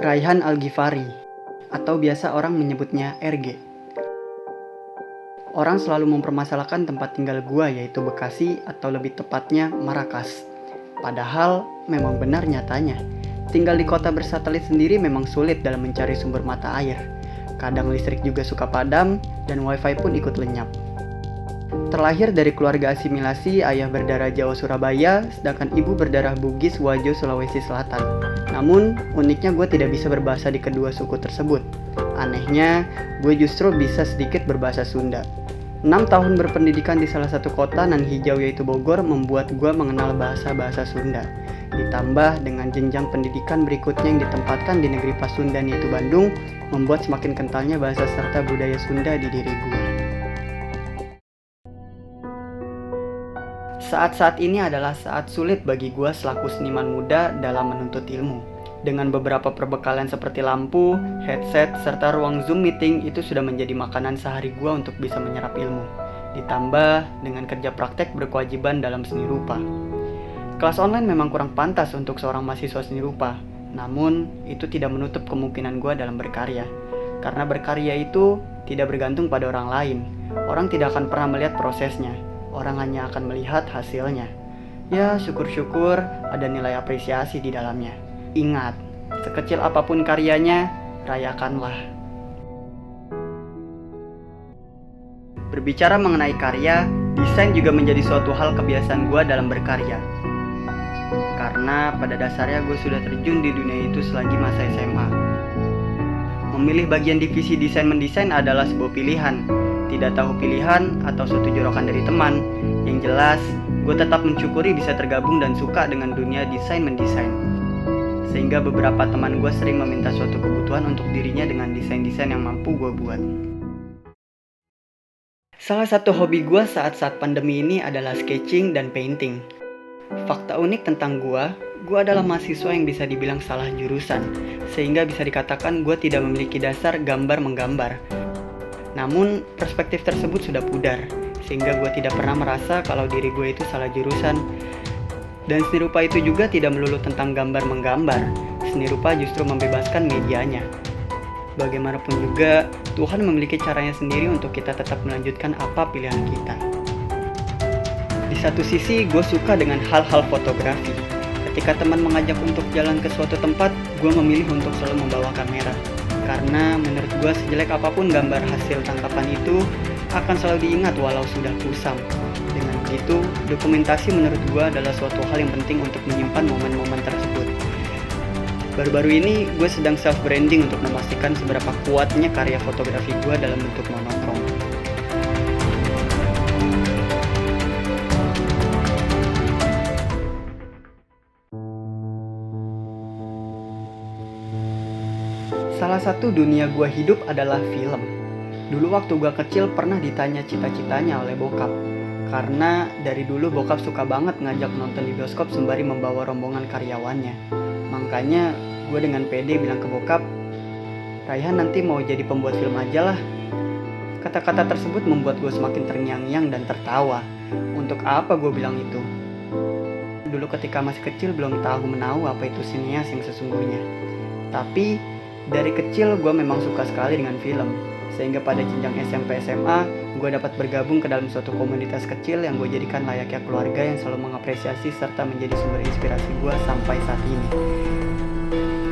Raihan Al-Ghifari, atau biasa orang menyebutnya RG. Orang selalu mempermasalahkan tempat tinggal gua, yaitu Bekasi atau lebih tepatnya Marakas. Padahal memang benar nyatanya, tinggal di kota bersatelit sendiri memang sulit dalam mencari sumber mata air. Kadang listrik juga suka padam dan wifi pun ikut lenyap. Terlahir dari keluarga asimilasi, ayah berdarah Jawa Surabaya, sedangkan ibu berdarah Bugis Wajo Sulawesi Selatan. Namun, uniknya gue tidak bisa berbahasa di kedua suku tersebut. Anehnya, gue justru bisa sedikit berbahasa Sunda. 6 tahun berpendidikan di salah satu kota nan hijau yaitu Bogor membuat gue mengenal bahasa-bahasa Sunda. Ditambah dengan jenjang pendidikan berikutnya yang ditempatkan di negeri Pasundan yaitu Bandung, membuat semakin kentalnya bahasa serta budaya Sunda di diri gue. Saat-saat ini adalah saat sulit bagi gue selaku seniman muda dalam menuntut ilmu. Dengan beberapa perbekalan seperti lampu, headset, serta ruang Zoom meeting itu sudah menjadi makanan sehari gue untuk bisa menyerap ilmu. Ditambah dengan kerja praktek berkewajiban dalam seni rupa. Kelas online memang kurang pantas untuk seorang mahasiswa seni rupa. Namun, itu tidak menutup kemungkinan gue dalam berkarya. Karena berkarya itu tidak bergantung pada orang lain. Orang tidak akan pernah melihat prosesnya. Orang hanya akan melihat hasilnya. Ya, syukur-syukur ada nilai apresiasi di dalamnya. Ingat, sekecil apapun karyanya, rayakanlah. Berbicara mengenai karya, desain juga menjadi suatu hal kebiasaan gue dalam berkarya. Karena pada dasarnya gue sudah terjun di dunia itu selagi masa SMA. Memilih bagian divisi desain mendesain adalah sebuah pilihan. Tidak tahu pilihan atau suatu jorokan dari teman. Yang jelas, gue tetap mensyukuri bisa tergabung dan suka dengan dunia desain mendesain. Sehingga beberapa teman gue sering meminta suatu kebutuhan untuk dirinya dengan desain-desain yang mampu gue buat. Salah satu hobi gue saat-saat pandemi ini adalah sketching dan painting. Fakta unik tentang gue adalah mahasiswa yang bisa dibilang salah jurusan, sehingga bisa dikatakan gue tidak memiliki dasar gambar menggambar. Namun, perspektif tersebut sudah pudar, sehingga gue tidak pernah merasa kalau diri gue itu salah jurusan. Dan seni rupa itu juga tidak melulu tentang gambar menggambar. Seni rupa justru membebaskan medianya. Bagaimanapun juga, Tuhan memiliki caranya sendiri untuk kita tetap melanjutkan apa pilihan kita. Di satu sisi, gue suka dengan hal-hal fotografi. Ketika teman mengajak untuk jalan ke suatu tempat, gue memilih untuk selalu membawa kamera. Karena menurut gue sejelek apapun gambar hasil tangkapan itu akan selalu diingat walau sudah kusam. Dengan begitu, dokumentasi menurut gue adalah suatu hal yang penting untuk menyimpan momen-momen tersebut. Baru-baru ini gue sedang self-branding untuk memastikan seberapa kuatnya karya fotografi gue dalam bentuk monokrom. Salah satu dunia gue hidup adalah film. Dulu waktu gue kecil pernah ditanya cita-citanya oleh bokap. Karena dari dulu bokap suka banget ngajak nonton di bioskop sembari membawa rombongan karyawannya. Makanya gue dengan pede bilang ke bokap, Raihan nanti mau jadi pembuat film aja lah. Kata-kata tersebut membuat gue semakin terngiang-ngiang dan tertawa. Untuk apa gue bilang itu? Dulu ketika masih kecil belum tahu menahu apa itu sinias yang sesungguhnya. Tapi dari kecil gue memang suka sekali dengan film. Sehingga pada jenjang SMP SMA, gue dapat bergabung ke dalam suatu komunitas kecil yang gue jadikan layaknya keluarga yang selalu mengapresiasi serta menjadi sumber inspirasi gue sampai saat ini.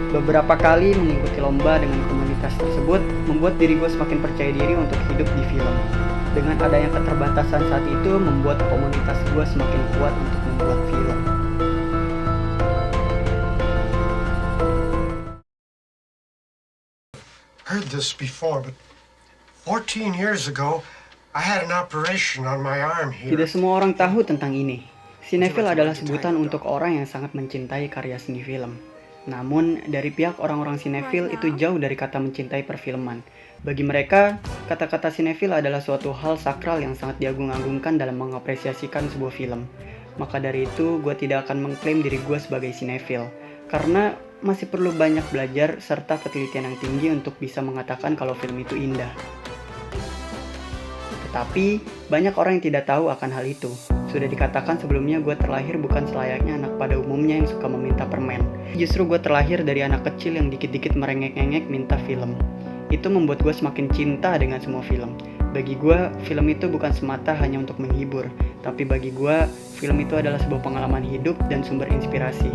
Beberapa kali mengikuti lomba dengan komunitas tersebut membuat diri gue semakin percaya diri untuk hidup di film. Dengan adanya keterbatasan saat itu membuat komunitas gue semakin kuat untuk membuat film. Heard this before, but 14 years ago, I had an operation on my arm here. Tidak semua orang tahu tentang ini. Sinefil adalah sebutan untuk orang yang sangat mencintai karya seni film. Namun, dari pihak orang-orang sinefil itu jauh dari kata mencintai perfilman. Bagi mereka, kata-kata sinefil adalah suatu hal sakral yang sangat diagung-agungkan dalam mengapresiasikan sebuah film. Maka dari itu, gue tidak akan mengklaim diri gue sebagai sinefil. Karena masih perlu banyak belajar serta ketelitian yang tinggi untuk bisa mengatakan kalau film itu indah. Tetapi, banyak orang yang tidak tahu akan hal itu. Sudah dikatakan sebelumnya gue terlahir bukan selayaknya anak pada umumnya yang suka meminta permen. Justru gue terlahir dari anak kecil yang dikit-dikit merengek-engek minta film. Itu membuat gue semakin cinta dengan semua film. Bagi gue, film itu bukan semata hanya untuk menghibur, tapi bagi gue, film itu adalah sebuah pengalaman hidup dan sumber inspirasi.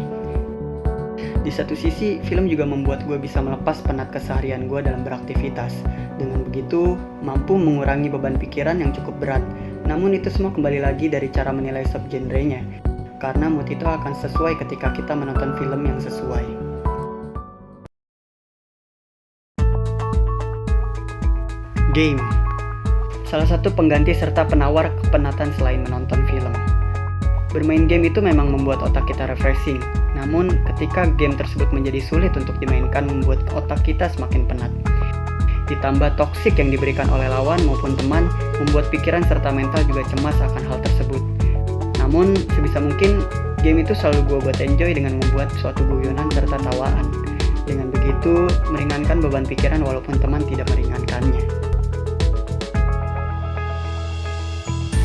Di satu sisi, film juga membuat gue bisa melepas penat keseharian gue dalam beraktivitas. Dengan begitu, mampu mengurangi beban pikiran yang cukup berat. Namun itu semua kembali lagi dari cara menilai subgenrenya, karena mood itu akan sesuai ketika kita menonton film yang sesuai. Game, salah satu pengganti serta penawar kepenatan selain menonton film. Bermain game itu memang membuat otak kita refreshing, namun ketika game tersebut menjadi sulit untuk dimainkan membuat otak kita semakin penat. Ditambah toksik yang diberikan oleh lawan maupun teman membuat pikiran serta mental juga cemas akan hal tersebut. Namun sebisa mungkin game itu selalu gue buat enjoy dengan membuat suatu guyonan serta tawaan. Dengan begitu meringankan beban pikiran walaupun teman tidak meringankannya.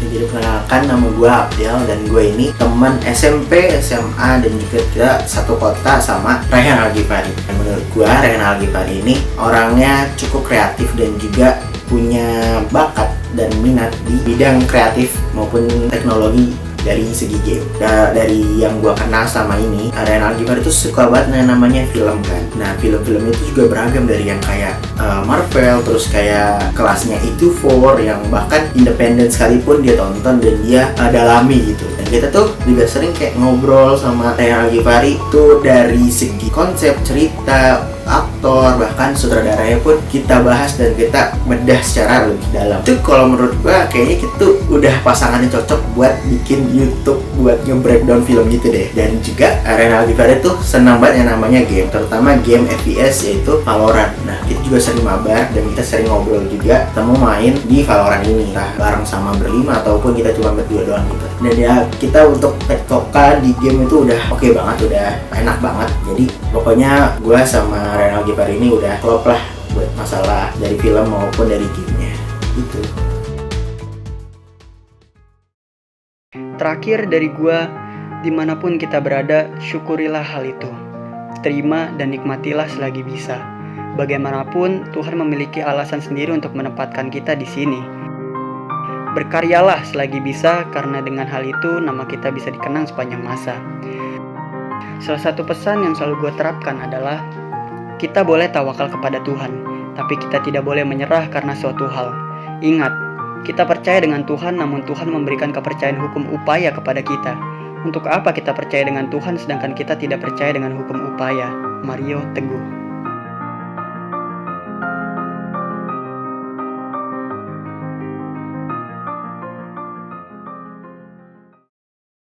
Jadi perkenalkan, nama gue Abdel dan gue ini teman SMP, SMA dan juga kita satu kota sama Rayhan Algifari. Dan menurut gue Rayhan Algifari ini orangnya cukup kreatif dan juga punya bakat dan minat di bidang kreatif maupun teknologi dari segi game. Dari yang gue kenal sama ini, Rayhan Algifari itu suka banget namanya film kan. Nah film-film itu juga beragam dari yang kayak Marvel, terus kayak kelasnya A24 yang bahkan independen sekalipun dia tonton dan dia dalami gitu. Dan kita tuh juga sering kayak ngobrol sama Rayhan Algifari itu dari segi konsep, cerita, aktor, bahkan sutradaranya pun kita bahas dan kita bedah secara lebih dalam. Itu kalau menurut gua kayaknya kita udah pasangannya cocok buat bikin YouTube buat nge-breakdown film gitu deh. Dan juga Rayhan Algifari tuh senang banget yang namanya game, terutama game FPS yaitu Valorant. Nah kita juga sering mabar dan kita sering ngobrol juga, ketemu main di Valorant ini lah bareng sama berlima ataupun kita cuma berdua doang gitu. Dan ya kita untuk tektokan di game itu udah oke banget, udah enak banget. Jadi pokoknya gua sama Rayhan Algifari ini udah klop lah buat masalah dari film maupun dari gamenya gitu. Terakhir dari gua, dimanapun kita berada, syukurilah hal itu. Terima dan nikmatilah selagi bisa. Bagaimanapun, Tuhan memiliki alasan sendiri untuk menempatkan kita di sini. Berkaryalah selagi bisa, karena dengan hal itu nama kita bisa dikenang sepanjang masa. Salah satu pesan yang selalu gue terapkan adalah kita boleh tawakal kepada Tuhan, tapi kita tidak boleh menyerah karena suatu hal. Ingat, kita percaya dengan Tuhan, namun Tuhan memberikan kepercayaan hukum upaya kepada kita. Untuk apa kita percaya dengan Tuhan sedangkan kita tidak percaya dengan hukum upaya? Mario Teguh.